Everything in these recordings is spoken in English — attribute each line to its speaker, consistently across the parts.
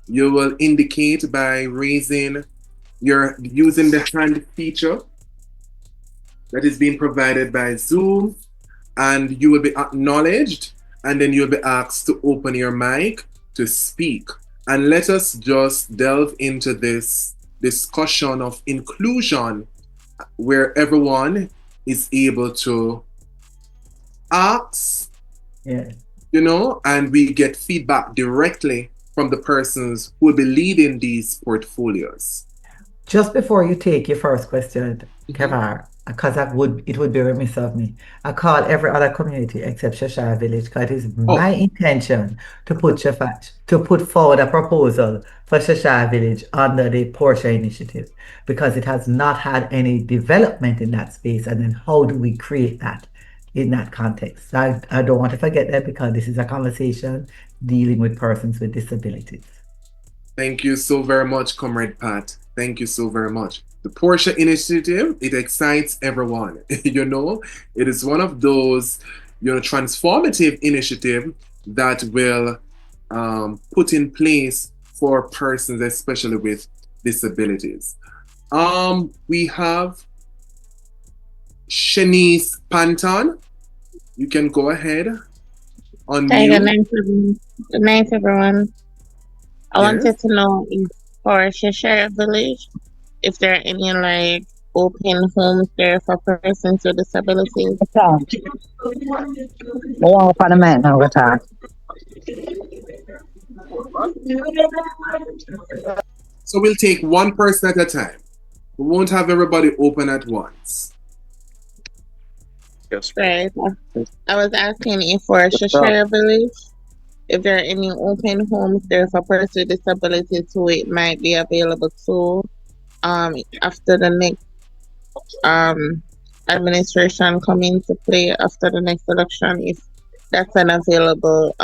Speaker 1: You will indicate by raising your using the hand feature that is being provided by Zoom, and you will be acknowledged, and then you'll be asked to open your mic to speak. And let us just delve into this discussion of inclusion where everyone is able to ask,
Speaker 2: Yeah.
Speaker 1: and we get feedback directly from the persons who will be leading these portfolios.
Speaker 2: Just before you take your first question,
Speaker 1: Mhm.
Speaker 2: Kavar, because it would be remiss of me. I call every other community except Cheshire Village because it is
Speaker 1: Oh,
Speaker 2: my intention to put forward a proposal for Cheshire Village under the Porsche initiative because it has not had any development in that space. And then how do we create that in that context? I don't want to forget that because this is a conversation dealing with persons with disabilities.
Speaker 1: thank you so very much, Comrade Pat. Thank you so very much. The Porsche initiative, it excites everyone. It is one of those, transformative initiative that will put in place for persons, especially with disabilities. We have Shanice Panton. You can go ahead on
Speaker 3: Hi, good
Speaker 1: mute.
Speaker 3: night, everyone. Good night, everyone. I
Speaker 1: Yes.
Speaker 3: wanted to know if for Cheshire Village, if there are any like open homes there for persons with disabilities.
Speaker 4: Talk. More up on the man now, we talk.
Speaker 1: So we'll take one person at a time. We won't have everybody open at once.
Speaker 3: Right. I was asking if for Cheshire Village, if there are any open homes there for persons with disabilities who it might be available to after the next um administration come into play after the next election, if that's an available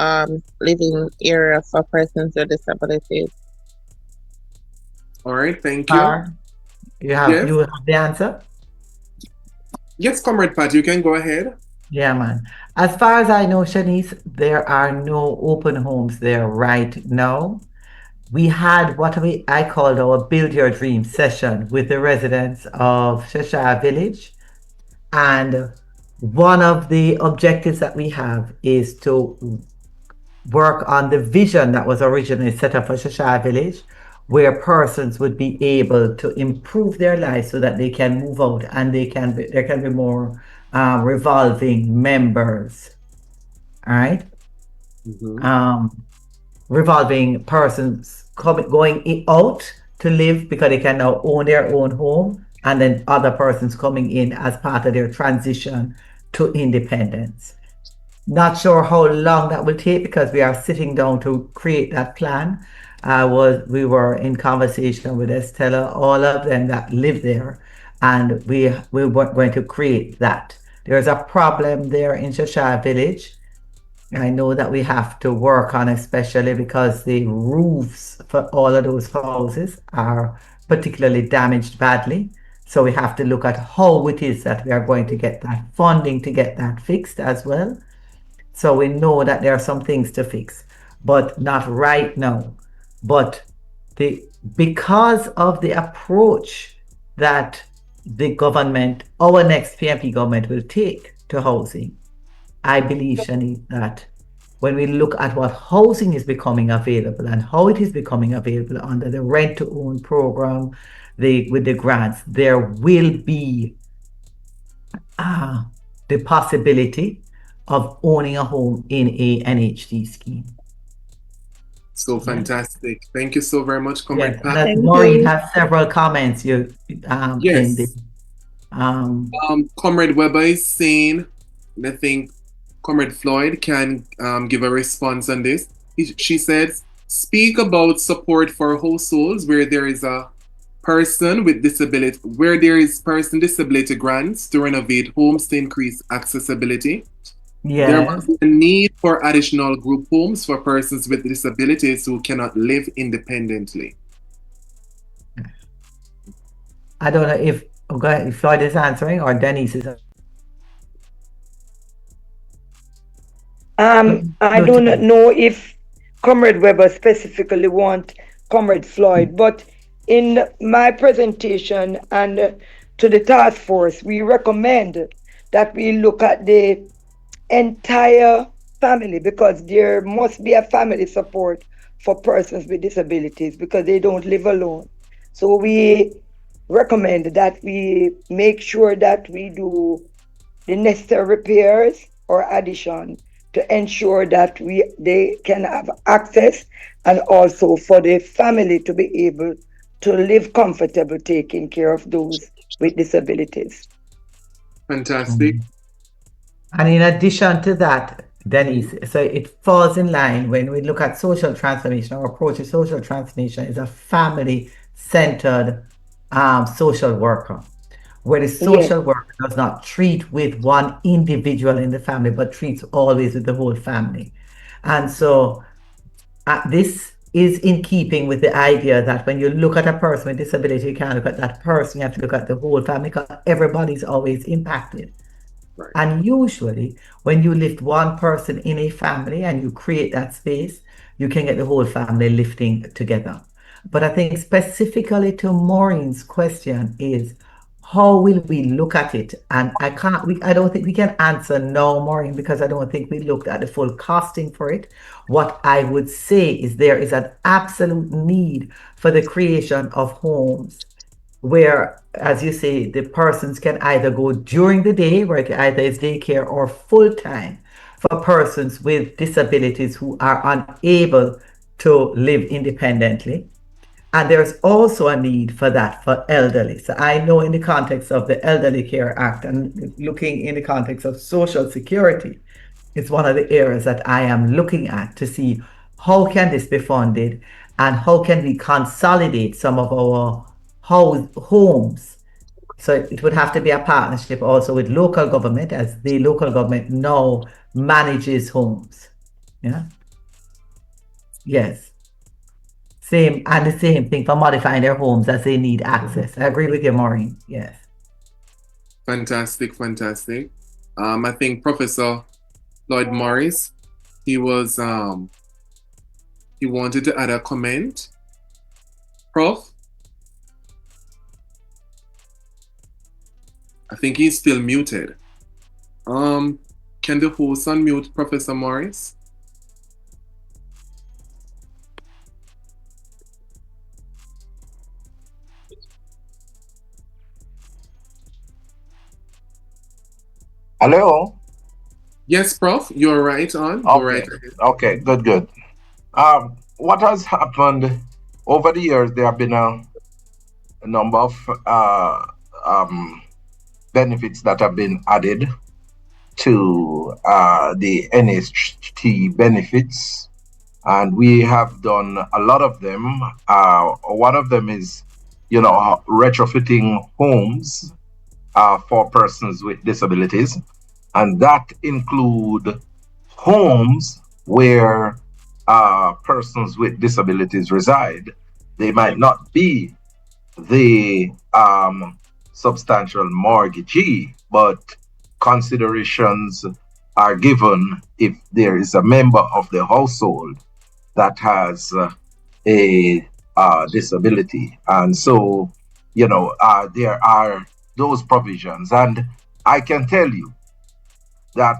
Speaker 3: living area for persons with disabilities.
Speaker 1: All right, thank you.
Speaker 2: Are
Speaker 1: Yes.
Speaker 2: you have the answer?
Speaker 1: Yes, Comrade Pat, you can go ahead.
Speaker 2: Yeah, man. As far as I know, Shanice, there are no open homes there right now. We had I called our Build Your Dream session with the residents of Cheshire Village. And one of the objectives that we have is to work on the vision that was originally set up for Cheshire Village, where persons would be able to improve their lives so that they can move out and there can be more revolving members. All right.
Speaker 1: Mhm.
Speaker 2: Um, Revolving persons going out to live because they can now own their own home, and then other persons coming in as part of their transition to independence. Not sure how long that will take because we are sitting down to create that plan. We were in conversation with Estella, all of them that live there, and we were going to create that. There's a problem there in Cheshire Village. I know that we have to work on, especially because the roofs for all of those houses are particularly damaged badly. So we have to look at how it is that we are going to get that funding to get that fixed as well. So we know that there are some things to fix, but not right now. But the because of the approach that the government, our next PNP government will take to housing, I believe, Shani, that when we look at what housing is becoming available and how it is becoming available under the rent to own program, with the grants, there will be uh, the possibility of owning a home in a NHD scheme.
Speaker 1: So
Speaker 2: Yeah.
Speaker 1: fantastic. Thank you so very much,
Speaker 2: Yes,
Speaker 1: Comrade
Speaker 2: and
Speaker 1: Pat.
Speaker 2: as
Speaker 3: Thank
Speaker 2: Maureen
Speaker 3: you.
Speaker 2: has several comments in the
Speaker 1: Yes.
Speaker 2: um
Speaker 1: Comrade Weber is saying, and I think Comrade Floyd can give a response on this. She says, speak about support for households where there is a person with disability, where there is person disability grants to renovate homes to increase accessibility. There
Speaker 2: yes.
Speaker 1: must be a need for additional group homes for persons with disabilities who cannot live independently.
Speaker 2: I don't know if Floyd is answering or Denise is
Speaker 4: I do not
Speaker 2: Lieutenant.
Speaker 4: know if Comrade Weber specifically want
Speaker 5: Comrade Floyd. But in my presentation and to the task force, we recommend that we look at the entire family because there must be a family support for persons with disabilities because they don't live alone. So we recommend that we make sure that we do the necessary repairs or addition to ensure that they can have access and also for the family to be able to live comfortable taking care of those with disabilities.
Speaker 1: Fantastic.
Speaker 2: Mm. And in addition to that, Denise, so it falls in line when we look at social transformation. Our approach to social transformation is a family centered social worker, where the
Speaker 5: Yes,
Speaker 2: social worker does not treat with one individual in the family, but treats always with the whole family. And so this is in keeping with the idea that when you look at a person with disability, you can't look at that person, you have to look at the whole family because everybody's always impacted.
Speaker 1: Right.
Speaker 2: And usually, when you lift one person in a family and you create that space, you can get the whole family lifting together. But I think specifically to Maureen's question is how will we look at it? And I don't think we can answer no, Maureen, because I don't think we looked at the full costing for it. What I would say is there is an absolute need for the creation of homes where, as you say, the persons can either go during the day, where it either is daycare, or full time for persons with disabilities who are unable to live independently. And there's also a need for that for elderly. So I know in the context of the Elderly Care Act and looking in the context of Social Security, it's one of the areas that I am looking at to see how can this be funded and how can we consolidate some of our homes. So it would have to be a partnership also with local government as the local government now manages homes. Yeah. Yes. Same and the same thing for modifying their homes as they need access. I agree with you, Maureen. Yes.
Speaker 1: Fantastic, fantastic. I think Professor Lloyd Morris, he was he wanted to add a comment. Prof, I think he's still muted. Um, can the host unmute Professor Morris?
Speaker 6: Hello.
Speaker 1: Yes, Prof, you're right on. Go right
Speaker 6: Okay.
Speaker 1: ahead.
Speaker 6: Okay. Good. Good. What has happened over the years? There have been a number of um, benefits that have been added to the NHT benefits, and we have done a lot of them. One of them is, retrofitting homes for persons with disabilities, and that include homes where persons with disabilities reside. They might not be the substantial mortgagee, but considerations are given if there is a member of the household that has a disability. And so, there are those provisions. And I can tell you that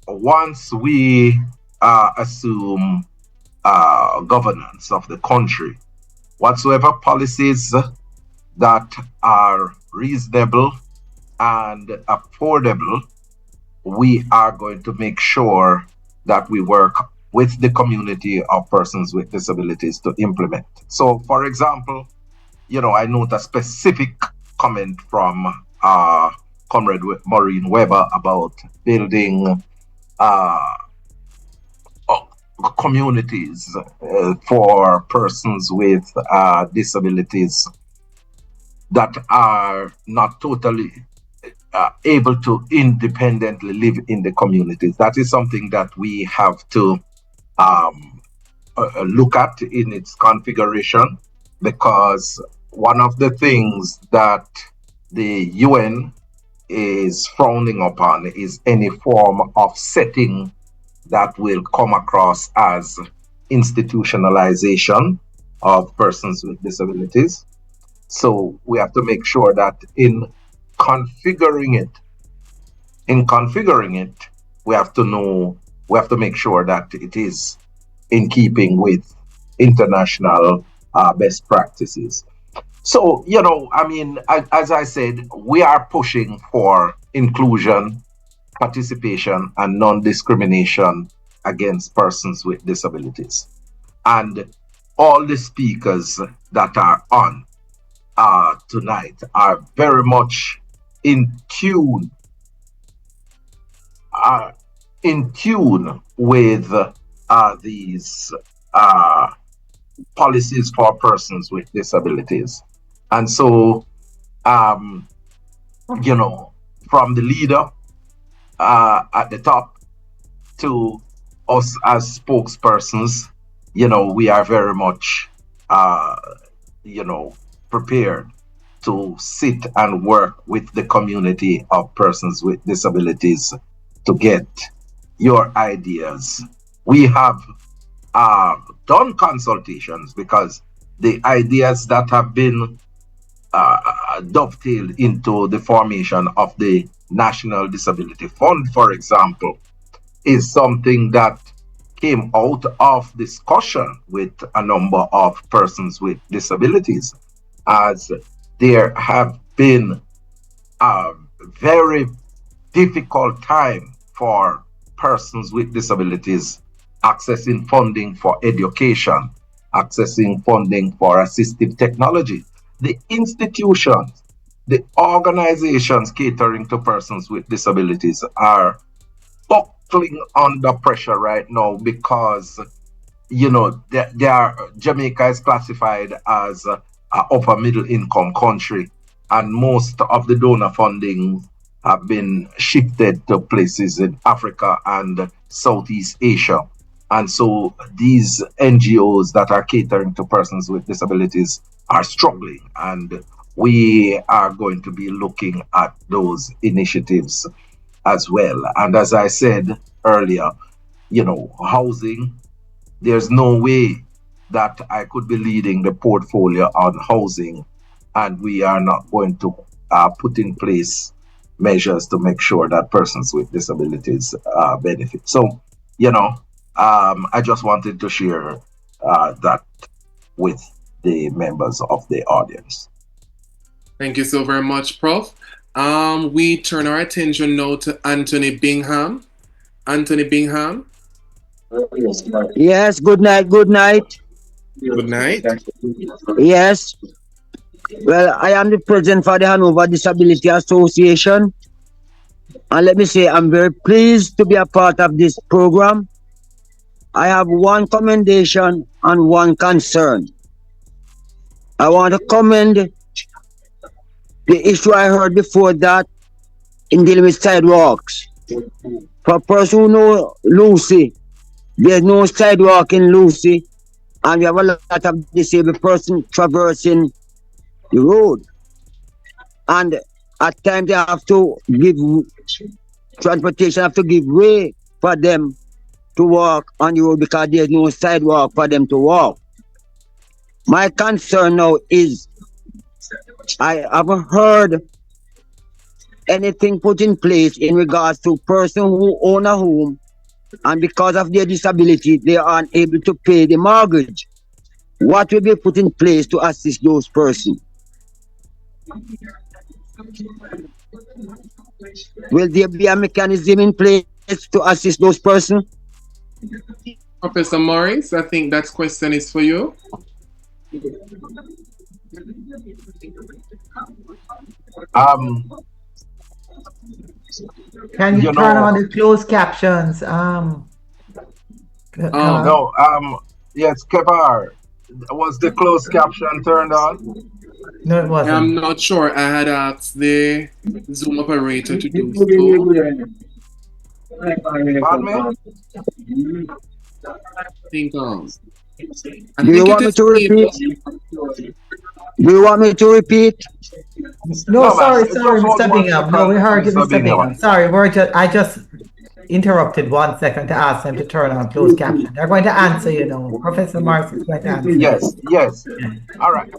Speaker 6: once we assume governance of the country, whatsoever policies that are reasonable and affordable, we are going to make sure that we work with the community of persons with disabilities to implement. So, for example, I note a specific comment from Comrade Maureen Weber about building uh, communities for persons with disabilities that are not totally able to independently live in the communities. That is something that we have to um, look at in its configuration, because one of the things that the UN is frowning upon is any form of setting that will come across as institutionalization of persons with disabilities. So we have to make sure that configuring it, in configuring it, we have to know, we have to make sure that it is in keeping with international best practices. So, I mean, as I said, we are pushing for inclusion, participation, and non discrimination against persons with disabilities. And all the speakers that are on tonight are very much in tune, uh, in tune with these uh, policies for persons with disabilities. And so, um, from the leader at the top to us as spokespersons, we are very much, uh, you know, prepared to sit and work with the community of persons with disabilities to get your ideas. We have done consultations because the ideas that have been dovetailed into the formation of the National Disability Fund, for example, is something that came out of discussion with a number of persons with disabilities, as there have been a very difficult time for persons with disabilities accessing funding for education, accessing funding for assistive technology. The institutions, the organizations catering to persons with disabilities are buckling under pressure right now because they are Jamaica is classified as a upper middle income country, and most of the donor funding have been shifted to places in Africa and Southeast Asia. And so these NGOs that are catering to persons with disabilities are struggling, and we are going to be looking at those initiatives as well. And as I said earlier, housing, there's no way that I could be leading the portfolio on housing and we are not going to put in place measures to make sure that persons with disabilities benefit. So, I just wanted to share that with the members of the audience.
Speaker 1: Thank you so very much, Prof. We turn our attention now to Anthony Bingham. Anthony Bingham,
Speaker 7: Yes, good night, good night.
Speaker 1: good night.
Speaker 7: Yes, well, I am the president for the Hanover Disability Association. And let me say, I'm very pleased to be a part of this program. I have one commendation and one concern. I want to commend the issue I heard before that in dealing with sidewalks. For a person who know Lucy, there's no sidewalk in Lucy, and we have a lot of disabled person traversing the road. And at times they have to give transportation have to give way for them to walk on the road because there's no sidewalk for them to walk. My concern now is I haven't heard anything put in place in regards to person who own a home and because of their disability they are unable to pay the mortgage. What will be put in place to assist those persons? Will there be a mechanism in place to assist those persons?
Speaker 1: Professor Morris, I think that question is for you.
Speaker 6: Um,
Speaker 2: Can you turn on the closed captions?
Speaker 6: No, yes, Kevar, was the closed caption turned on?
Speaker 2: No, it wasn't.
Speaker 1: I'm not sure. I had asked the Zoom operator to do so.
Speaker 6: Pardon me?
Speaker 1: I think,
Speaker 7: Do you want me to repeat? Do you want me to repeat?
Speaker 2: No,
Speaker 6: No,
Speaker 2: sorry,
Speaker 6: man,
Speaker 2: sorry,
Speaker 6: just hold
Speaker 2: Mr.
Speaker 6: one
Speaker 2: Bingham. No,
Speaker 6: second,
Speaker 2: we heard you,
Speaker 6: Mr.
Speaker 2: Mr. Bingham.
Speaker 6: Bingham.
Speaker 2: Sorry, interrupted 1 second to ask them to turn on closed caption. They're going to answer, Professor Marks is going to answer you.
Speaker 6: Yes, yes. All right.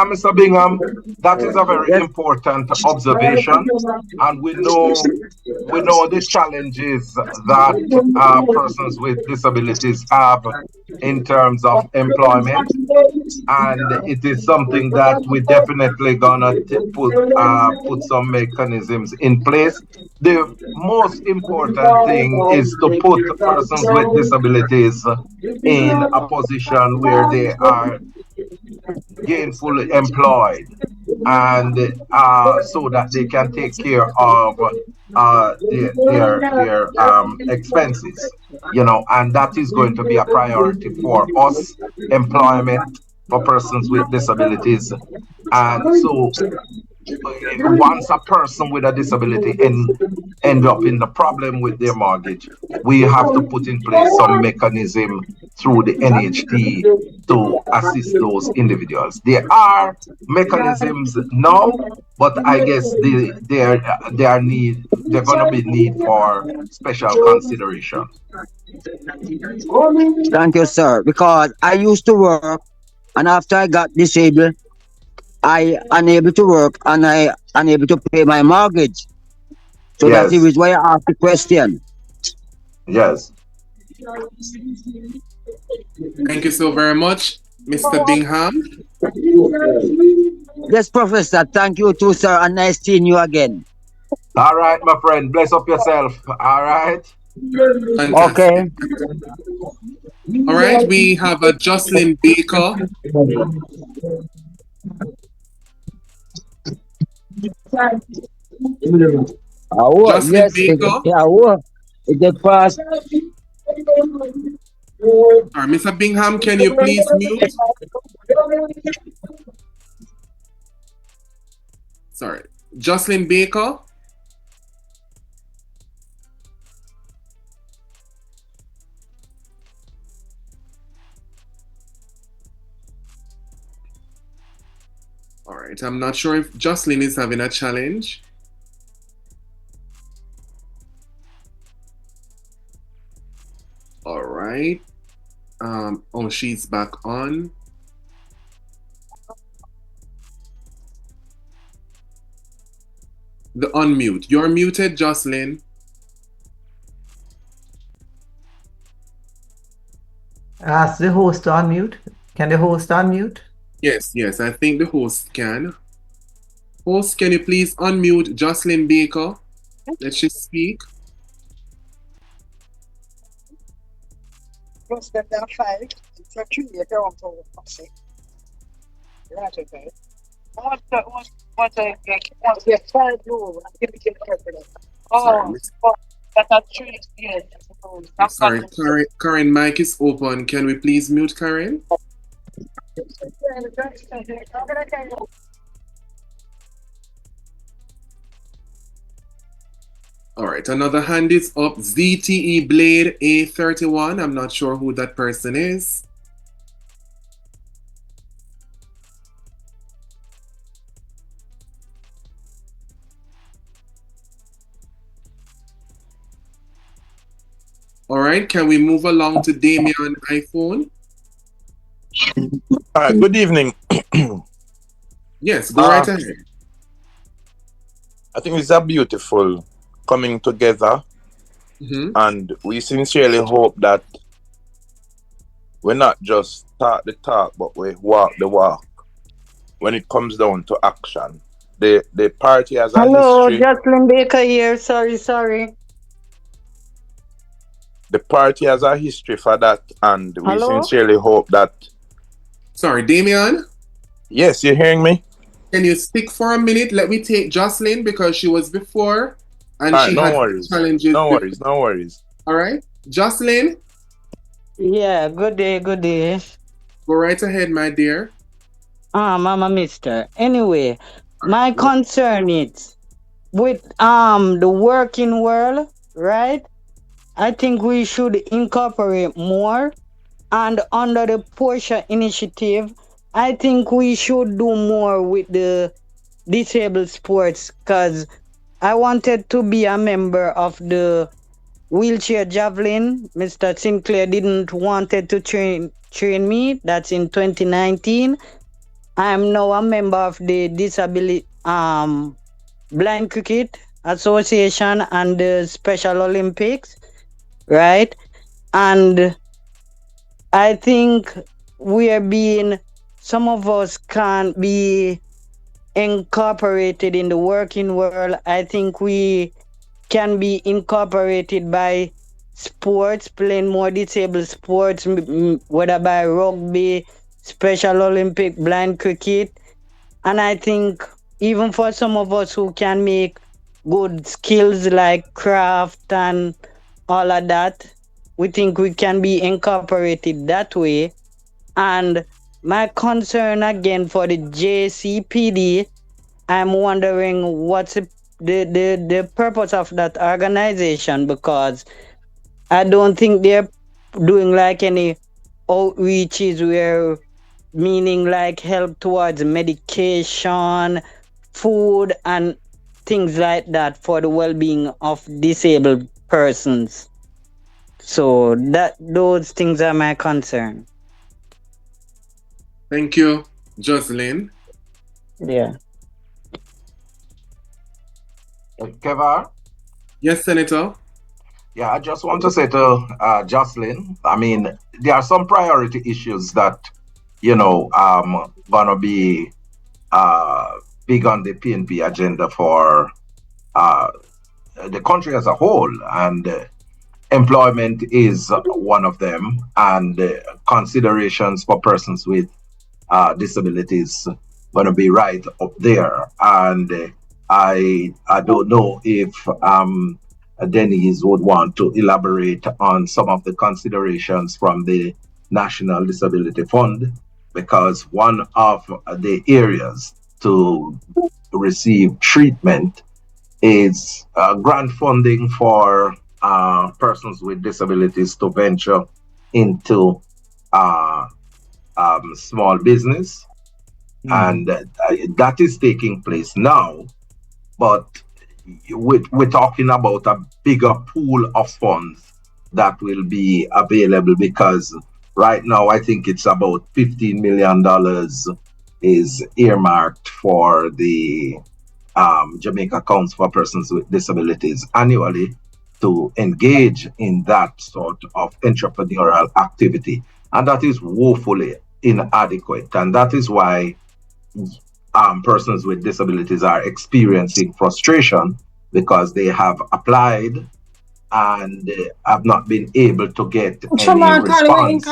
Speaker 6: Mr. Bingham, that is a very
Speaker 7: Yes.
Speaker 6: important observation, and we know the challenges that persons with disabilities have in terms of employment, and it is something that we definitely gonna put some mechanisms in place. The most important thing is to put persons with disabilities in a position where they are gainfully employed, and so that they can take care of their expenses, and that is going to be a priority for us, employment for persons with disabilities. And so once a person with a disability end up in the problem with their mortgage, we have to put in place some mechanism through the NHT to assist those individuals. There are mechanisms now, but I guess they're going to be need for special consideration.
Speaker 7: Thank you, sir. Because I used to work, and after I got disabled, I unable to work and I unable to pay my mortgage. So that's the
Speaker 6: Yes,
Speaker 7: reason why I asked the question.
Speaker 6: yes.
Speaker 1: Thank you so very much, Mr. Bingham.
Speaker 7: Yes, Professor. Thank you too, sir, and nice seeing you again.
Speaker 6: All right, my friend, bless up yourself. All right.
Speaker 7: Okay.
Speaker 1: Fantastic. All right, we have a Jocelyn Baker.
Speaker 7: Oh,
Speaker 1: Jocelyn
Speaker 7: yes.
Speaker 1: Baker.
Speaker 7: Yeah, it passed.
Speaker 1: All right, Mr. Bingham, can you please mute? Sorry. Jocelyn Baker. All right, I'm not sure if Jocelyn is having a challenge. All right. Oh, she's back on. The unmute. You're muted, Jocelyn.
Speaker 2: Ask the host to unmute. Can the host unmute?
Speaker 1: Yes, I think the host can. Host, can you please unmute Jocelyn Baker? Let she speak. Sorry, sorry, Karen, mic is open. Can we please mute Karen? All right, another hand is up. ZTE Blade A31. I'm not sure who that person is. All right, can we move along to Damien iPhone?
Speaker 8: All right, good evening.
Speaker 1: Yes, go right ahead.
Speaker 8: I think it's a beautiful coming together, and we sincerely hope that we not just talk the talk, but we walk the walk when it comes down to action. The party has a
Speaker 4: Hello,
Speaker 8: history.
Speaker 4: Jocelyn Baker here. Sorry.
Speaker 8: The party has a history for that, and we
Speaker 4: Hello?
Speaker 8: sincerely hope that.
Speaker 1: Sorry, Damien?
Speaker 8: Yes, you hearing me?
Speaker 1: Can you speak for a minute? Let me take Jocelyn because she was before and
Speaker 8: All right,
Speaker 1: she
Speaker 8: no
Speaker 1: had
Speaker 8: worries.
Speaker 1: challenges.
Speaker 8: No worries.
Speaker 1: All right. Jocelyn?
Speaker 4: Yeah, good day.
Speaker 1: Go right ahead, my dear.
Speaker 4: Mama Mister. Anyway, my concern is with the working world, right? I think we should incorporate more, and under the Porsche initiative, I think we should do more with the disabled sports, because I wanted to be a member of the wheelchair javelin. Mr. Sinclair didn't wanted to train me. That's in 2019. I am now a member of the Disability Blind Cricket Association and the Special Olympics, right? And I think we are being some of us can't be incorporated in the working world. I think we can be incorporated by sports, playing more disabled sports, whether by rugby, Special Olympic, blind cricket. And I think even for some of us who can make good skills like craft and all of that, we think we can be incorporated that way. And my concern again for the JCPD, I'm wondering what's the purpose of that organization, because I don't think they're doing like any outreaches where meaning like help towards medication, food, and things like that for the well-being of disabled persons. So that those things are my concern.
Speaker 1: Thank you, Jocelyn.
Speaker 4: Yeah.
Speaker 6: Keva?
Speaker 1: Yes, Senator.
Speaker 6: Yeah, I just want to say to Jocelyn, I mean, there are some priority issues that, gonna be uh, big on the PNP agenda for uh, the country as a whole, and employment is one of them, and considerations for persons with disabilities going to be right up there. And I don't know if Denise would want to elaborate on some of the considerations from the National Disability Fund, because one of the areas to receive treatment is grant funding for persons with disabilities to venture into uh, small business, and that is taking place now. But we're talking about a bigger pool of funds that will be available, because right now I think it's about $15 million is earmarked for the Jamaica Council for Persons with Disabilities annually to engage in that sort of entrepreneurial activity. And that is woefully inadequate. And that is why persons with disabilities are experiencing frustration, because they have applied and have not been able to get any response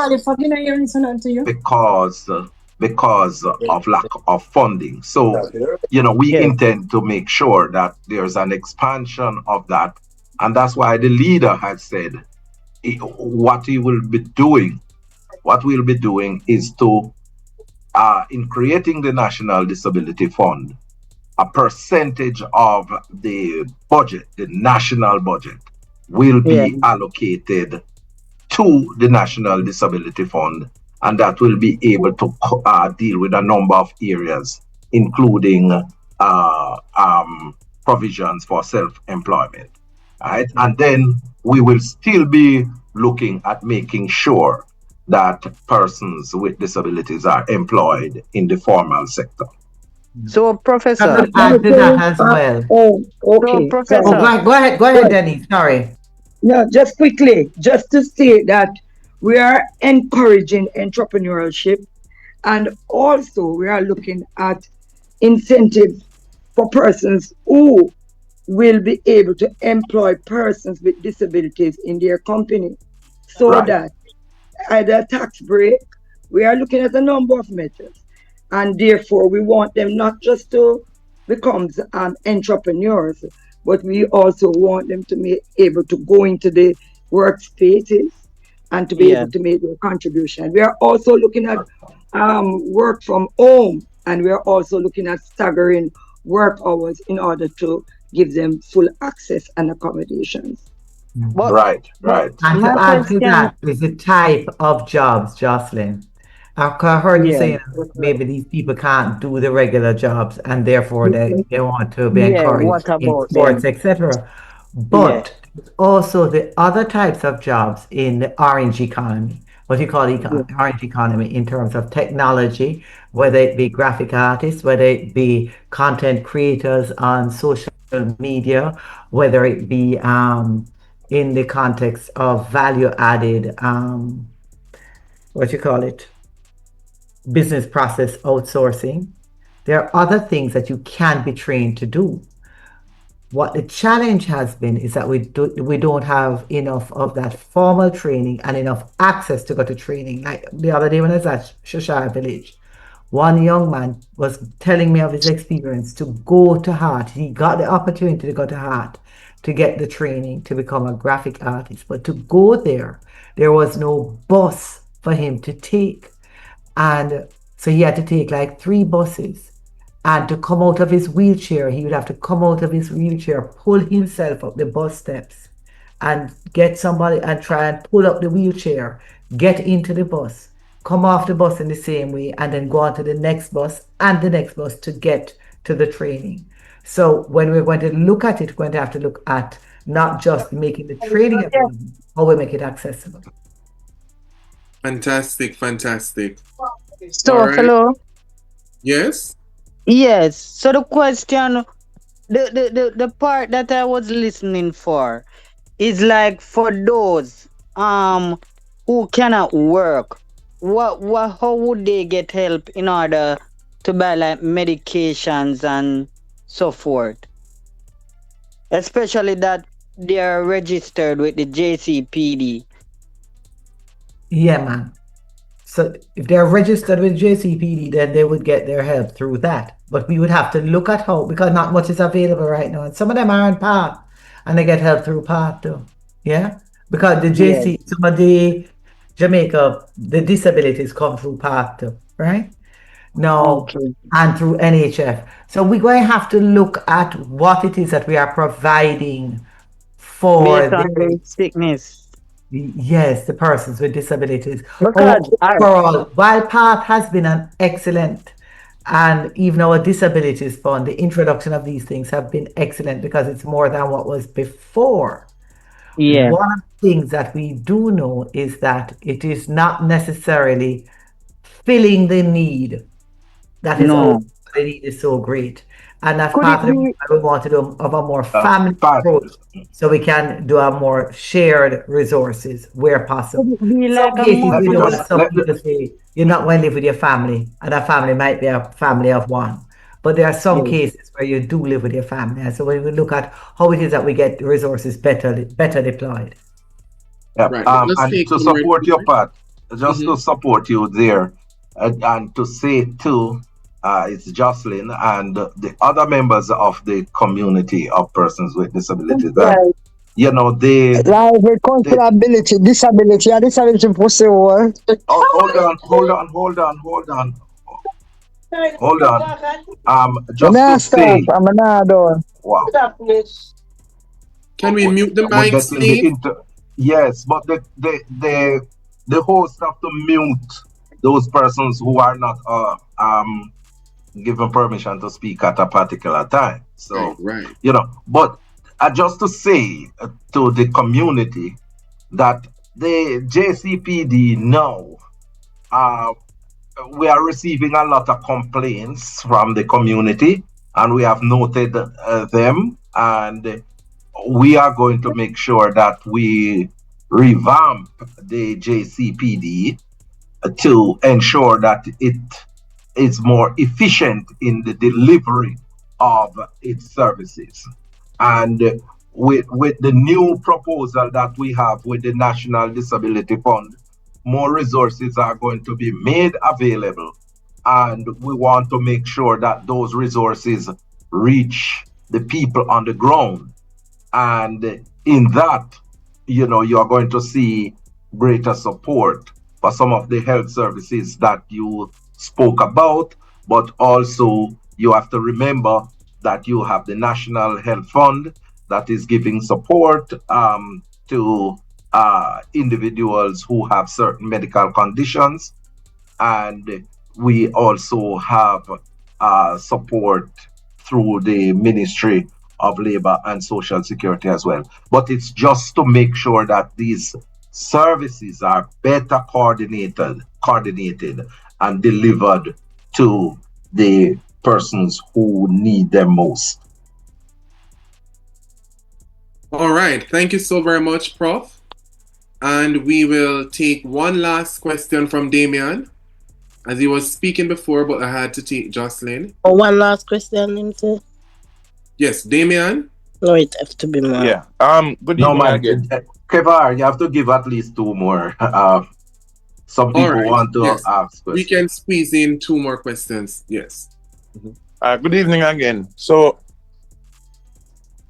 Speaker 6: because because of lack of funding. So, we
Speaker 4: Yeah.
Speaker 6: intend to make sure that there's an expansion of that, and that's why the leader has said what he will be doing. What we'll be doing is to, in creating the National Disability Fund, a percentage of the budget, the national budget, will
Speaker 4: Yeah.
Speaker 6: be allocated to the National Disability Fund, and that will be able to deal with a number of areas, including provisions for self-employment. Right? And then we will still be looking at making sure that persons with disabilities are employed in the formal sector.
Speaker 4: So
Speaker 2: I
Speaker 4: professor,
Speaker 2: will add to that as well.
Speaker 5: Oh,
Speaker 4: so
Speaker 5: okay.
Speaker 2: Oh,
Speaker 5: Sorry.
Speaker 4: professor,
Speaker 2: go
Speaker 5: Go
Speaker 2: ahead,
Speaker 5: ahead.
Speaker 2: Denny. Sorry.
Speaker 5: No, just quickly, just to say that we are encouraging entrepreneurship, and also we are looking at incentives for persons who will be able to employ persons with disabilities in their company, so
Speaker 6: Right.
Speaker 5: that either tax break. We are looking at a number of measures, and therefore we want them not just to become entrepreneurs, but we also want them to be able to go into the workspaces and to be
Speaker 4: yeah.
Speaker 5: able to make their contribution. We are also looking at work from home, and we are also looking at staggering work hours in order to give them full access and accommodations.
Speaker 4: But
Speaker 6: Right,
Speaker 4: but
Speaker 6: right.
Speaker 2: And
Speaker 4: my
Speaker 2: to add to
Speaker 4: question,
Speaker 2: that is the type of jobs, Jocelyn. I heard you
Speaker 4: Yeah.
Speaker 2: saying maybe these people can't do the regular jobs and therefore they want to be
Speaker 4: Yeah. What
Speaker 2: encouraged in
Speaker 4: about
Speaker 2: sports,
Speaker 4: them?
Speaker 2: etc.
Speaker 4: Yeah.
Speaker 2: But also the other types of jobs in the orange economy, what you call
Speaker 4: Yeah.
Speaker 2: orange economy in terms of technology, whether it be graphic artists, whether it be content creators on social media, whether it be in the context of value added, what you call it, business process outsourcing. There are other things that you can be trained to do. What the challenge has been is that we don't have enough of that formal training and enough access to go to training. Like the other day when I was at Shoshire Village, one young man was telling me of his experience to go to Hart. He got the opportunity to go to Hart to get the training to become a graphic artist, but to go there was no bus for him to take. And so he had to take like three buses. And to come out of his wheelchair, he would have to come out of his wheelchair, pull himself up the bus steps, and get somebody and try and pull up the wheelchair, get into the bus, come off the bus in the same way, and then go on to the next bus and the next bus to get to the training. So when we're going to look at it, we're going to have to look at not just making the training available, how we make it accessible.
Speaker 1: Fantastic, fantastic. All
Speaker 4: So,
Speaker 1: right.
Speaker 4: fellow,
Speaker 1: Yes.
Speaker 4: yes. So the question, the part that I was listening for is like for those who cannot work, what how would they get help in order to buy like medications and so forth? Especially that they are registered with the JCPD.
Speaker 2: Yeah, man. So if they're registered with JCPD, then they would get their help through that. But we would have to look at how, because not much is available right now. And some of them are on PATH and they get help through PATH too. Yeah? Because the
Speaker 4: Yes.
Speaker 2: some of the Jamaica, the disabilities come through PATH too, right? No,
Speaker 4: Okay.
Speaker 2: and through NHF. So we're going to have to look at what it is that we are providing for
Speaker 4: Based on
Speaker 2: the,
Speaker 4: the sickness.
Speaker 2: yes, the persons with disabilities.
Speaker 4: Because
Speaker 2: Overall, while PATH has been an excellent, and even our disabilities fund, the introduction of these things have been excellent because it's more than what was before.
Speaker 4: yeah,
Speaker 2: One of the things that we do know is that it is not necessarily filling the need that is all
Speaker 4: no.
Speaker 2: the need is so great. And that's
Speaker 4: Could it
Speaker 2: part of the reason
Speaker 4: be
Speaker 2: why we want to do of a more family
Speaker 6: Pat,
Speaker 2: approach so we can do a more shared resources where
Speaker 4: could
Speaker 2: possible.
Speaker 4: it be
Speaker 2: Some
Speaker 4: like a
Speaker 2: cases
Speaker 6: let
Speaker 2: we
Speaker 6: me
Speaker 2: know
Speaker 6: just
Speaker 2: that some people say you're not going to live with your family, and that family might be a family of one. But there are some
Speaker 4: yeah.
Speaker 2: cases where you do live with your family. And so when we look at how it is that we get the resources better deployed.
Speaker 6: yeah,
Speaker 1: Right. Let's
Speaker 6: and
Speaker 1: take
Speaker 6: to
Speaker 1: one right
Speaker 6: support your
Speaker 1: here.
Speaker 6: part, just
Speaker 1: Mm-hmm.
Speaker 6: to support you there, and to say too, it's Jocelyn and the other members of the community of persons with disabilities
Speaker 7: Yeah,
Speaker 6: that you know
Speaker 7: like
Speaker 6: they
Speaker 7: responsibility, disability, and disability pussy all.
Speaker 6: oh, hold on.
Speaker 7: Let me
Speaker 6: Just to
Speaker 7: stop.
Speaker 6: say,
Speaker 7: I'm not done.
Speaker 6: wow,
Speaker 1: Can we mute the
Speaker 6: we're
Speaker 1: mic,
Speaker 6: getting the
Speaker 1: Steve?
Speaker 6: yes, but the host have to mute those persons who are not given permission to speak at a particular time.
Speaker 1: Right,
Speaker 6: So,
Speaker 1: right.
Speaker 6: but just to say to the community that the JCPD now, uh, we are receiving a lot of complaints from the community, and we have noted them, and we are going to make sure that we revamp the JCPD to ensure that it is more efficient in the delivery of its services. And with the new proposal that we have with the National Disability Fund, more resources are going to be made available. And we want to make sure that those resources reach the people on the ground, and in that, you're going to see greater support for some of the health services that you spoke about. But also, you have to remember that you have the National Health Fund that is giving support to individuals who have certain medical conditions. and we also have support through the Ministry of Labor and Social Security as well. But it's just to make sure that these services are better coordinated and delivered to the persons who need them most.
Speaker 1: All right. Thank you so very much, Prof. And we will take one last question from Damien, as he was speaking before, but I had to take Jocelyn.
Speaker 9: Oh, one last question, him say.
Speaker 1: Yes, Damien.
Speaker 9: No, it has to be more.
Speaker 8: Yeah. Good
Speaker 6: No,
Speaker 8: evening
Speaker 6: man,
Speaker 8: again.
Speaker 6: Kevar, you have to give at least two more. Some
Speaker 1: All
Speaker 6: people
Speaker 1: right.
Speaker 6: want to
Speaker 1: Yes.
Speaker 6: ask
Speaker 1: We
Speaker 6: questions.
Speaker 1: can squeeze in two more questions. Yes.
Speaker 8: Good evening again. So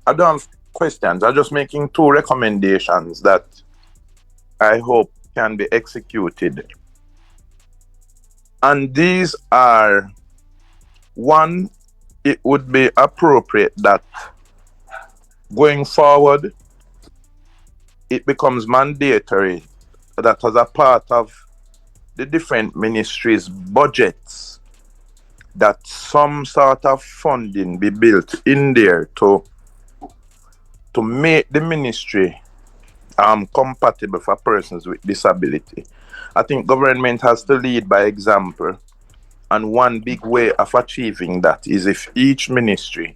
Speaker 8: I don't have questions. I'm just making two recommendations that I hope can be executed. And these are: one, it would be appropriate that going forward, it becomes mandatory that as a part of the different ministries' budgets, that some sort of funding be built in there to make the ministry compatible for persons with disability. I think government has to lead by example, and one big way of achieving that is if each ministry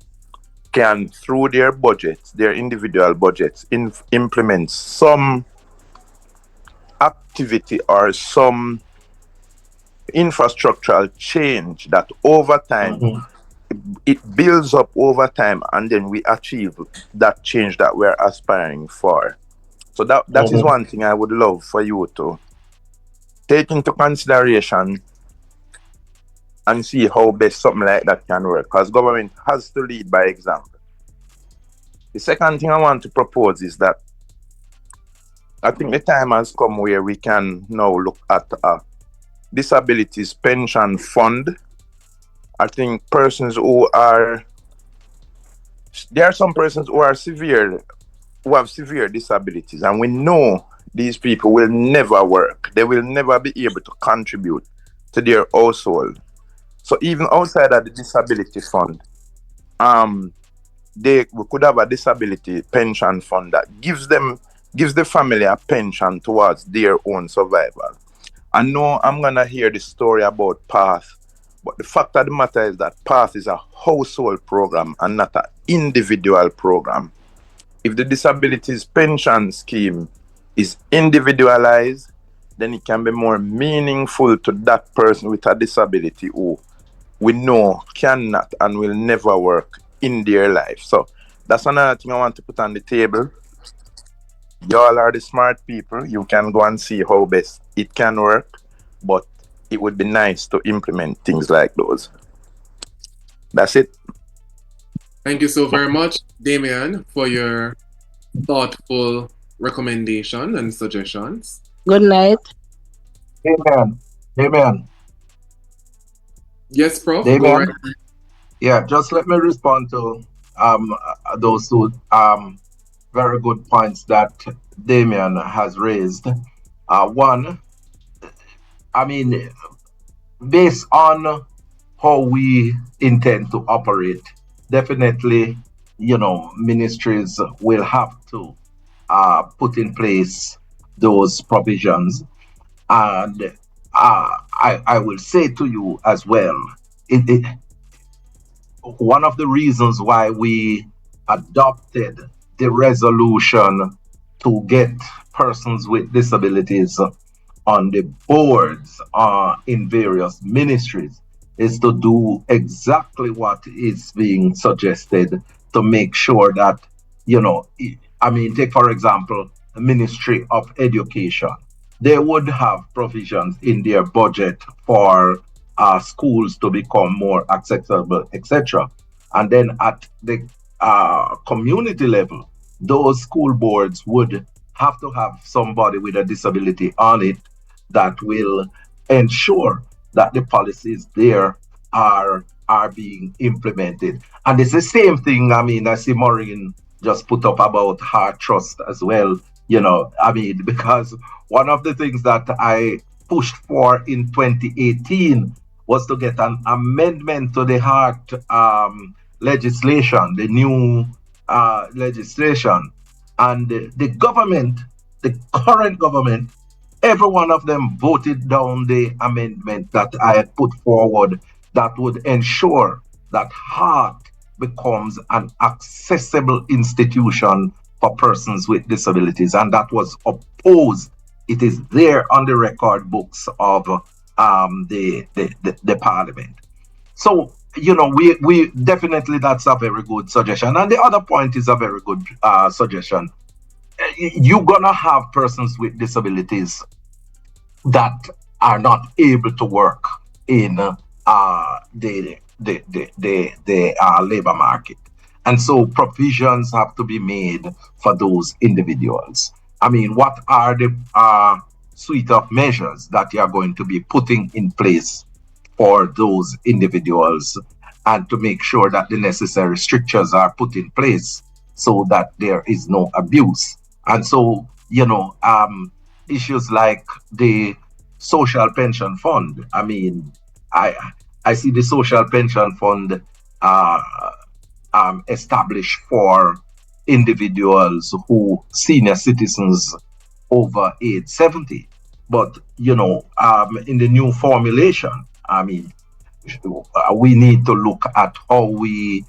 Speaker 8: can, through their budgets, their individual budgets, implement some activity or some infrastructural change that over time
Speaker 6: Mhm.
Speaker 8: it builds up over time, and then we achieve that change that we're aspiring for. So that is
Speaker 6: Mhm.
Speaker 8: one thing I would love for you to take into consideration and see how best something like that can work, because government has to lead by example. The second thing I want to propose is that I think the time has come where we can now look at a disabilities pension fund. I think there are some persons who have severe disabilities, and we know these people will never work. They will never be able to contribute to their household. So even outside of the disability fund, um, we could have a disability pension fund that gives the family a pension towards their own survival. I know I'm gonna hear the story about PATH, but the fact of the matter is that PATH is a household program and not an individual program. If the disabilities pension scheme is individualized, then it can be more meaningful to that person with a disability who we know cannot and will never work in their life. So that's another thing I want to put on the table. Y'all are the smart people. You can go and see how best it can work, but it would be nice to implement things like those. That's it.
Speaker 1: Thank you so very much, Damien, for your thoughtful recommendation and suggestions.
Speaker 9: Good night.
Speaker 6: Amen. Amen.
Speaker 1: Yes, Prof. Go right.
Speaker 6: Amen. Yeah, just let me respond to those two very good points that Damien has raised. One, I mean, based on how we intend to operate, definitely, ministries will have to put in place those provisions. And I will say to you as well, it, one of the reasons why we adopted the resolution to get persons with disabilities on the boards in various ministries is to do exactly what is being suggested, to make sure that, I mean, take for example, the Ministry of Education. They would have provisions in their budget for schools to become more accessible, etc. And then at the community level, those school boards would have to have somebody with a disability on it that will ensure that the policies there are being implemented. And it's the same thing. I mean, I see Maureen just put up about Heart Trust as well. I mean, because one of the things that I pushed for in 2018 was to get an amendment to the Heart legislation, the new legislation. And the government, the current government, every one of them voted down the amendment that I had put forward that would ensure that Heart becomes an accessible institution for persons with disabilities, and that was opposed. It is there on the record books of the parliament. So, we definitely, that's a very good suggestion. And the other point is a very good suggestion. You're gonna have persons with disabilities that are not able to work in the labor market. And so provisions have to be made for those individuals. I mean, what are the suite of measures that you are going to be putting in place for those individuals, and to make sure that the necessary strictures are put in place so that there is no abuse? And so, issues like the social pension fund. I mean, I I see the social pension fund uh, established for individuals who senior citizens over age 70. But in the new formulation, I mean, we need to look at how we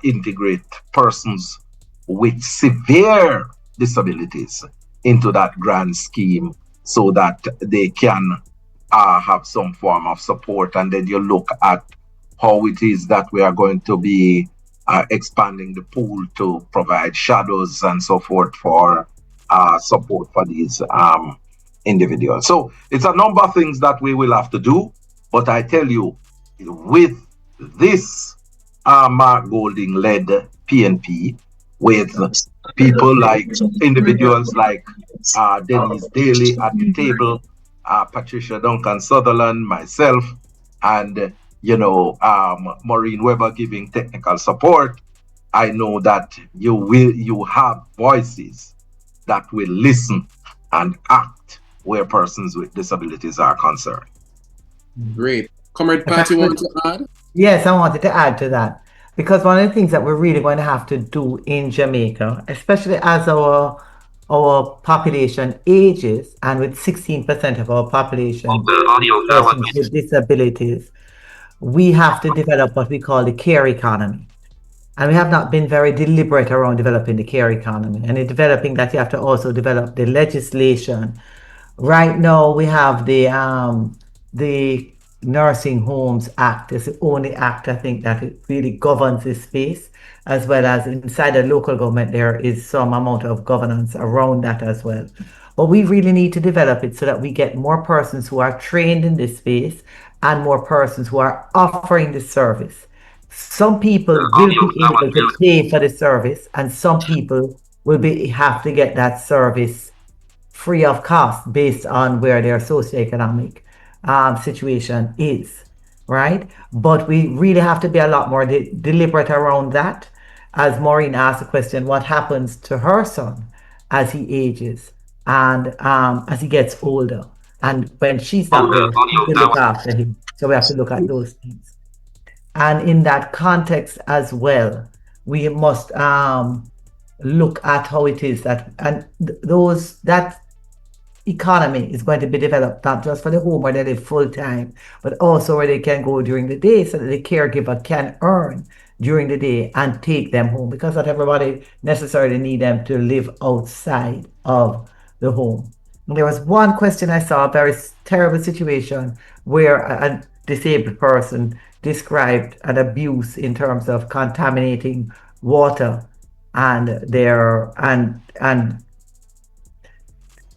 Speaker 6: integrate persons with severe disabilities into that grand scheme so that they can have some form of support. And then you look at how it is that we are going to be expanding the pool to provide shadows and so forth for support for these individuals. So it's a number of things that we will have to do. But I tell you, with this Mark Golding led PNP, with people like individuals like Denise Daly at the table, Patricia Duncan Sutherland, myself, and Maureen Weber giving technical support, I know that you have voices that will listen and act where persons with disabilities are concerned.
Speaker 1: Great. Comrade Pat, you want to add?
Speaker 2: Yes, I wanted to add to that because one of the things that we're really going to have to do in Jamaica, especially as our population ages, and with 16% of our population persons with disabilities, we have to develop what we call the care economy. And we have not been very deliberate around developing the care economy. And in developing that, you have to also develop the legislation. Right now, we have the Nursing Homes Act. It's the only act, I think, that it really governs this space, as well as inside the local government, there is some amount of governance around that as well. But we really need to develop it so that we get more persons who are trained in this space and more persons who are offering the service. Some people will be able to pay for the service, and some people will be have to get that service free of cost based on where their socioeconomic situation is, right? But we really have to be a lot more deliberate around that. As Maureen asked the question, what happens to her son as he ages and as he gets older? And when she's not there, she will look after him. So we have to look at those things. And in that context as well, we must look at how it is that that economy is going to be developed not just for the home where they live full time, but also where they can go during the day so that the caregiver can earn during the day and take them home, because not everybody necessarily need them to live outside of the home. And there was one question I saw, a very terrible situation where a disabled person described an abuse in terms of contaminating water and and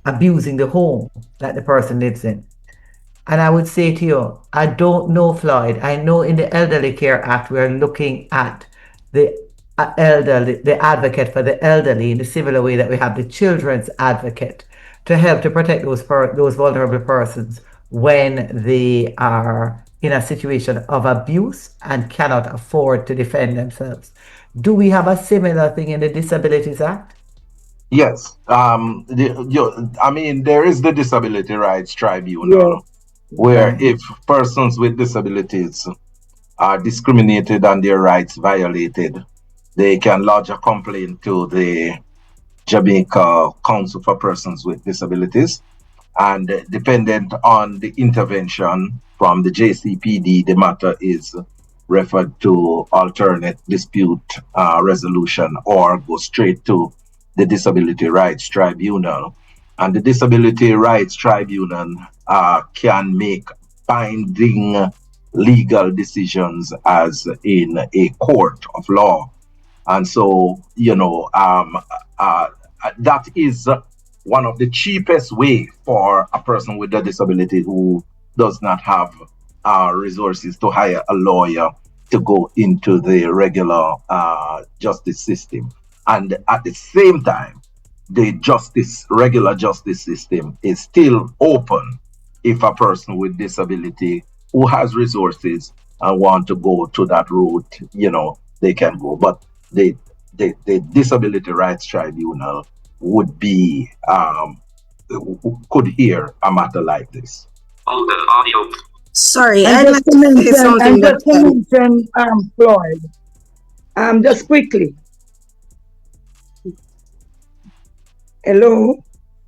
Speaker 2: abusing the home that the person lives in. And I would say to you, I don't know, Floyd. I know in the Elderly Care Act, we're looking at the elderly, the advocate for the elderly in the similar way that we have the children's advocate to help to protect those vulnerable persons when they are in a situation of abuse and cannot afford to defend themselves. Do we have a similar thing in the Disabilities Act?
Speaker 6: Yes. I mean, there is the Disability Rights
Speaker 5: Yes.
Speaker 6: Tribunal, where
Speaker 2: Right.
Speaker 6: if persons with disabilities are discriminated and their rights violated, they can lodge a complaint to the Jamaica Council for Persons with Disabilities. And dependent on the intervention from the JCPD, the matter is referred to alternate dispute resolution or go straight to the Disability Rights Tribunal. And the Disability Rights Tribunal can make binding legal decisions as in a court of law. And so, uh, that is one of the cheapest way for a person with a disability who does not have resources to hire a lawyer to go into the regular justice system. And at the same time, the regular justice system is still open if a person with disability who has resources and want to go to that route, they can go. But the the Disability Rights Tribunal would be could hear a matter like this.
Speaker 9: Sorry,
Speaker 5: And
Speaker 9: I'd
Speaker 5: just
Speaker 9: like
Speaker 5: to
Speaker 9: to say
Speaker 5: mention,
Speaker 9: something, but
Speaker 5: Floyd, just quickly. Hello.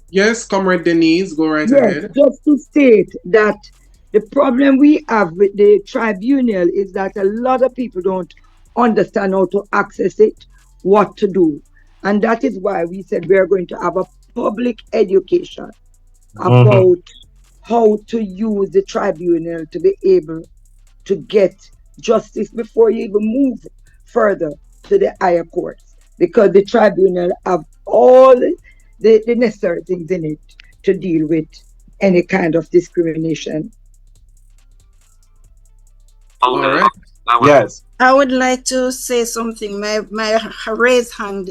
Speaker 1: Yes, Comrade Denise, go right
Speaker 5: Yes,
Speaker 1: ahead.
Speaker 5: just to state that the problem we have with the tribunal is that a lot of people don't understand how to access it, what to do. And that is why we said we are going to have a public education
Speaker 6: Mhm.
Speaker 5: about how to use the tribunal to be able to get justice before you even move further to the higher courts, because the tribunal have all the necessary things in it to deal with any kind of discrimination.
Speaker 1: All right.
Speaker 6: Yes.
Speaker 9: I would like to say something. My raise hand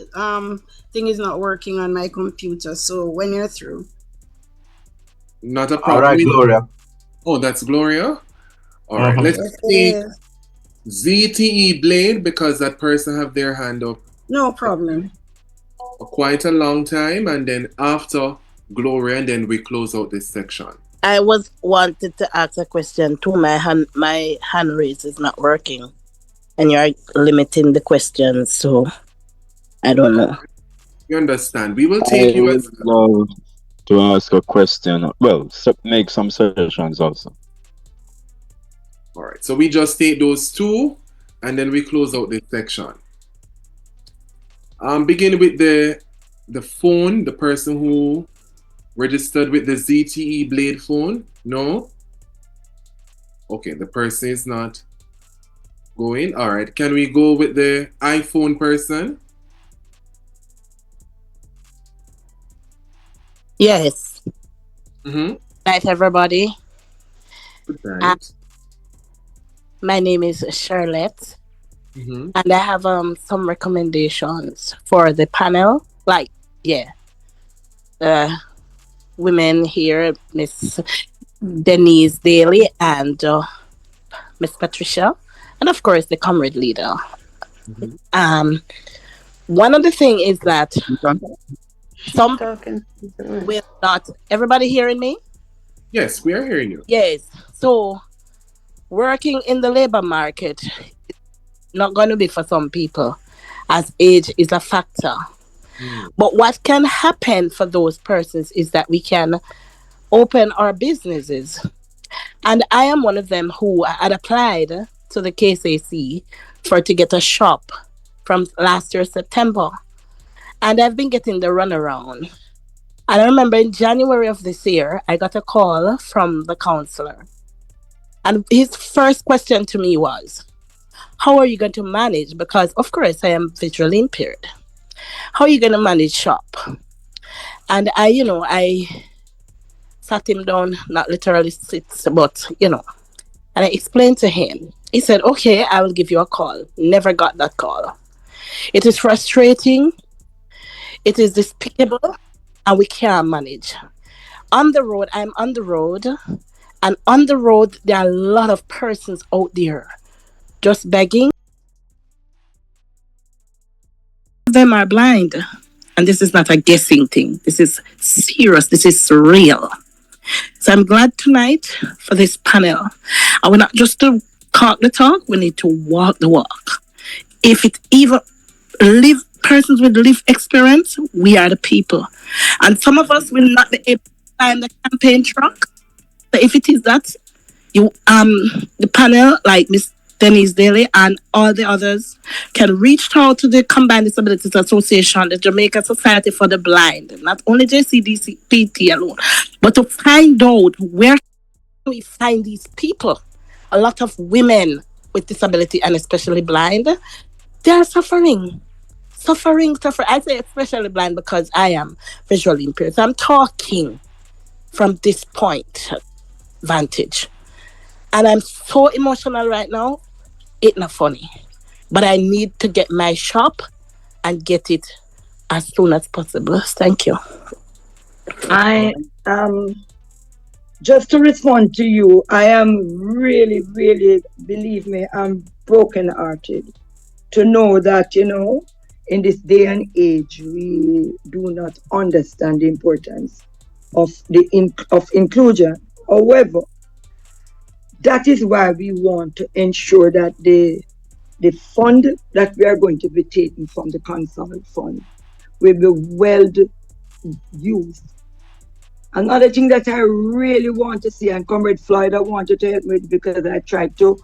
Speaker 9: thing is not working on my computer. So when you're through,
Speaker 1: Not a
Speaker 6: All
Speaker 1: problem.
Speaker 6: right, Gloria.
Speaker 1: Oh, that's Gloria. All right.
Speaker 6: Mhm.
Speaker 9: yes,
Speaker 1: Let's
Speaker 9: it
Speaker 1: take
Speaker 9: is.
Speaker 1: ZTE Blade because that person have their hand up
Speaker 9: No problem.
Speaker 1: for quite a long time, and then after Gloria, and then we close out this section.
Speaker 9: I was wanted to ask a question too. My hand raise is not working, and you're limiting the questions. So I don't
Speaker 1: All
Speaker 9: know.
Speaker 1: right. You understand? We will take
Speaker 10: I
Speaker 1: you
Speaker 10: would
Speaker 1: as
Speaker 10: love to ask a question. Well, make some suggestions also.
Speaker 1: all right. So we just take those two, and then we close out this section. Begin with the phone, the person who registered with the ZTE Blade phone. No. Okay, the person is not going. All right. Can we go with the iPhone person?
Speaker 9: Yes.
Speaker 1: Mm-hmm.
Speaker 9: Night, everybody.
Speaker 1: Good
Speaker 9: Uh,
Speaker 1: night.
Speaker 9: my name is Charlotte,
Speaker 1: Mm-hmm.
Speaker 9: and I have some recommendations for the panel. Like, yeah, uh, women here, Miss Denise Daly and Miss Patricia, and of course the comrade leader.
Speaker 1: Mm-hmm.
Speaker 9: Um, One of the thing is that
Speaker 3: She's
Speaker 9: some
Speaker 3: talking.
Speaker 9: will not. Everybody hearing me?
Speaker 1: Yes, we are hearing you.
Speaker 9: Yes. So working in the labor market not going to be for some people, as age is a factor.
Speaker 1: Mm.
Speaker 9: But what can happen for those persons is that we can open our businesses. And I am one of them who had applied to the KCC for to get a shop from last year September. And I've been getting the runaround. And I remember in January of this year, I got a call from the counselor. And his first question to me was, how are you going to manage? Because, of course, I am visually impaired. How are you going to manage shop? And I sat him down, not literally sit, but, and I explained to him. He said, okay, I will give you a call. Never got that call. It is frustrating. It is despicable. And we can't manage. On the road, I'm on the road. And on the road, there are a lot of persons out there just begging. Them are blind. And this is not a guessing thing. This is serious. This is real. So I'm glad tonight for this panel. And we're not just to talk the talk, we need to walk the walk. If it even live persons with live experience, we are the people. And some of us will not be able to climb the campaign truck. So if it is that, you the panel like Miss Denise Daly and all the others can reach out to the Combined Disabilities Association, the Jamaica Society for the Blind, not only JCDCPT alone, but to find out where can we find these people. A lot of women with disability and especially blind, they are suffering. Suffering. I say especially blind because I am visually impaired. So I'm talking from this point vantage. And I'm so emotional right now. It's not funny. But I need to get my shop and get it as soon as possible. Thank you.
Speaker 5: I just to respond to you, I am really, really, believe me, I'm brokenhearted to know that, in this day and age, we do not understand the importance of of inclusion. However, that is why we want to ensure that the fund that we are going to be taking from the consult fund will be well used. Another thing that I really want to see, and Comrade Floyd, I wanted to help me with because I tried to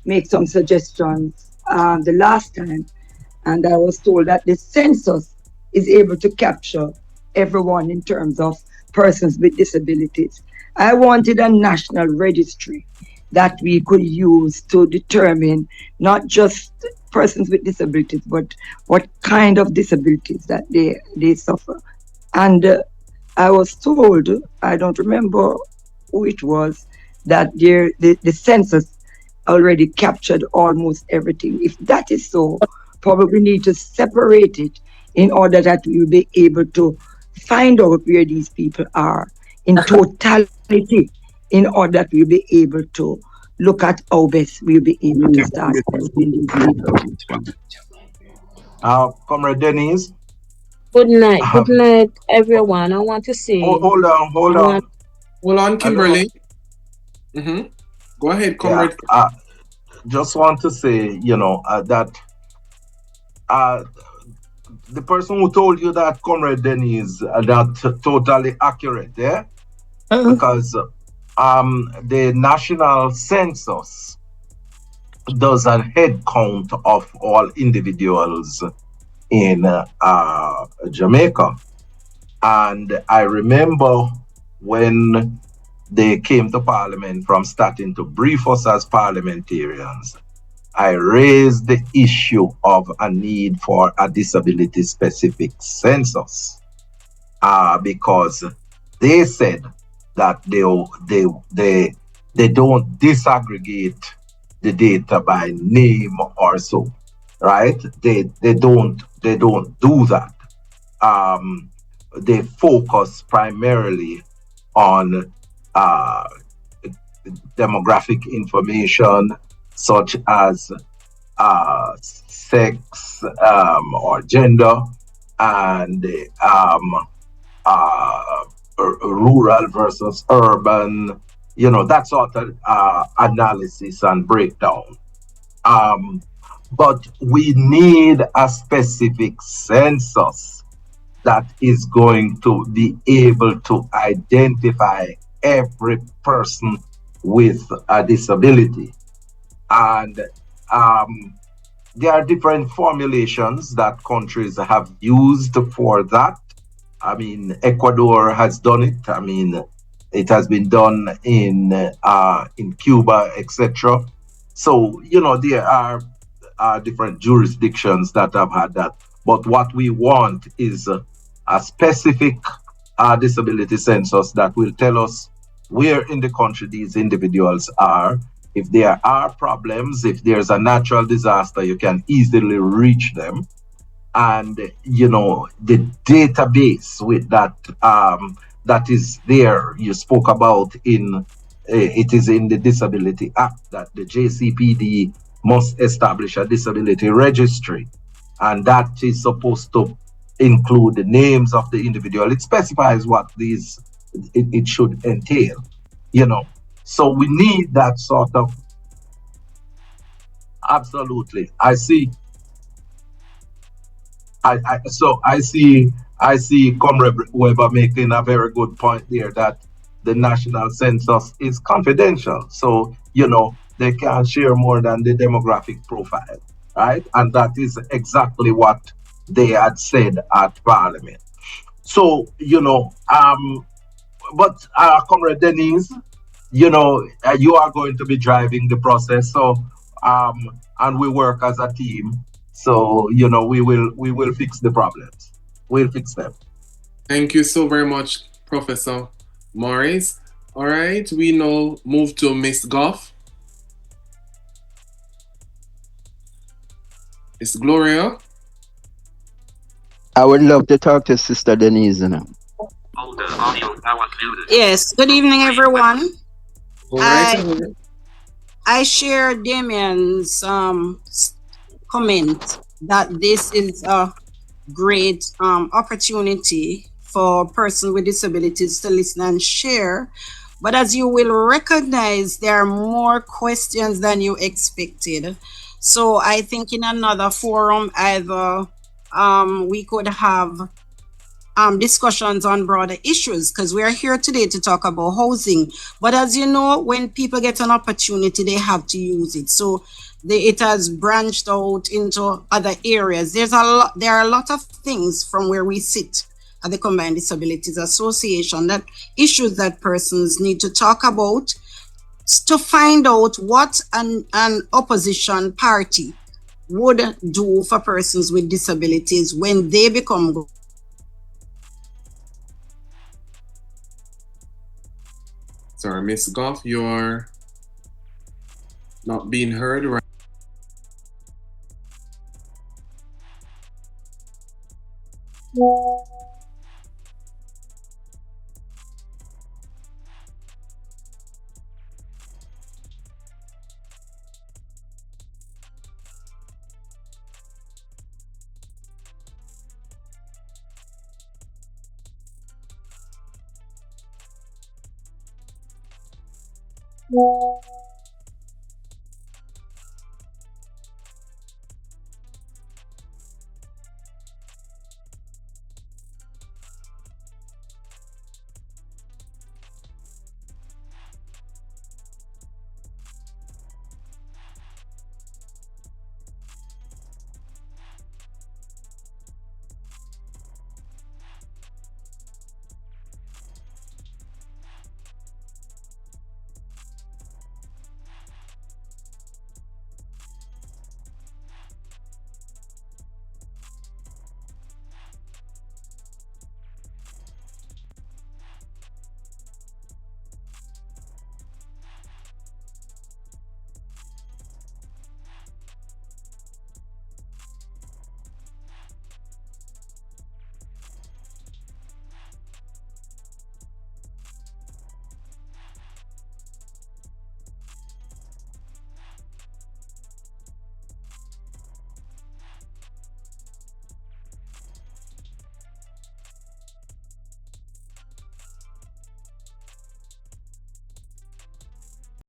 Speaker 5: make some suggestions the last time, and I was told that the census is able to capture everyone in terms of persons with disabilities. I wanted a national registry that we could use to determine not just persons with disabilities, but what kind of disabilities that they suffer. And I was told, I don't remember who it was, that the census already captured almost everything. If that is so, probably need to separate it in order that we will be able to find out where these people are in totality, in order that we'll be able to look at how best we'll be able to start helping these people.
Speaker 6: Comrade Denise.
Speaker 11: Good night. Good night, everyone. I want to say.
Speaker 6: Hold on.
Speaker 1: Hold on, Kimberly. Go ahead, Comrade.
Speaker 6: Yeah, just want to say, that the person who told you that, Comrade Denise, that totally accurate, yeah? Because the national census does a head count of all individuals in Jamaica. And I remember when they came to Parliament from starting to brief us as parliamentarians, I raised the issue of a need for a disability-specific census because they said that they don't disaggregate the data by name or so, right? They don't do that. They focus primarily on demographic information such as sex or gender and rural versus urban, that sort of analysis and breakdown. But we need a specific census that is going to be able to identify every person with a disability. And there are different formulations that countries have used for that. I mean, Ecuador has done it. I mean, it has been done in Cuba, etc. So, there are different jurisdictions that have had that. But what we want is a specific disability census that will tell us where in the country these individuals are. If there are problems, if there's a natural disaster, you can easily reach them. And, the database with that, that is there, you spoke about it is in the Disability Act that the JCPD must establish a disability registry. And that is supposed to include the names of the individual. It specifies what it should entail, you know. So we need that sort of, absolutely. I see Comrade Weber making a very good point there, that the national census is confidential. So, they can't share more than the demographic profile, right? And that is exactly what they had said at Parliament. So, but Comrade Denise, you are going to be driving the process. So, and we work as a team. So, we will fix the problems. We'll fix them.
Speaker 1: Thank you so very much, Professor Morris. All right, we now move to Miss Goff. Miss Gloria.
Speaker 7: I would love to talk to Sister Denise now.
Speaker 12: Yes, good evening, everyone.
Speaker 1: All right.
Speaker 12: I share Damien's comment that this is a great opportunity for persons with disabilities to listen and share. But as you will recognize, there are more questions than you expected. So I think in another forum, either we could have discussions on broader issues, because we are here today to talk about housing. But as you know, when people get an opportunity, they have to use it. So it has branched out into other areas. There are a lot of things from where we sit at the Combined Disabilities Association, that issues that persons need to talk about to find out what an opposition party would do for persons with disabilities when they become.
Speaker 1: Sorry, Miss Goff, you're not being heard right.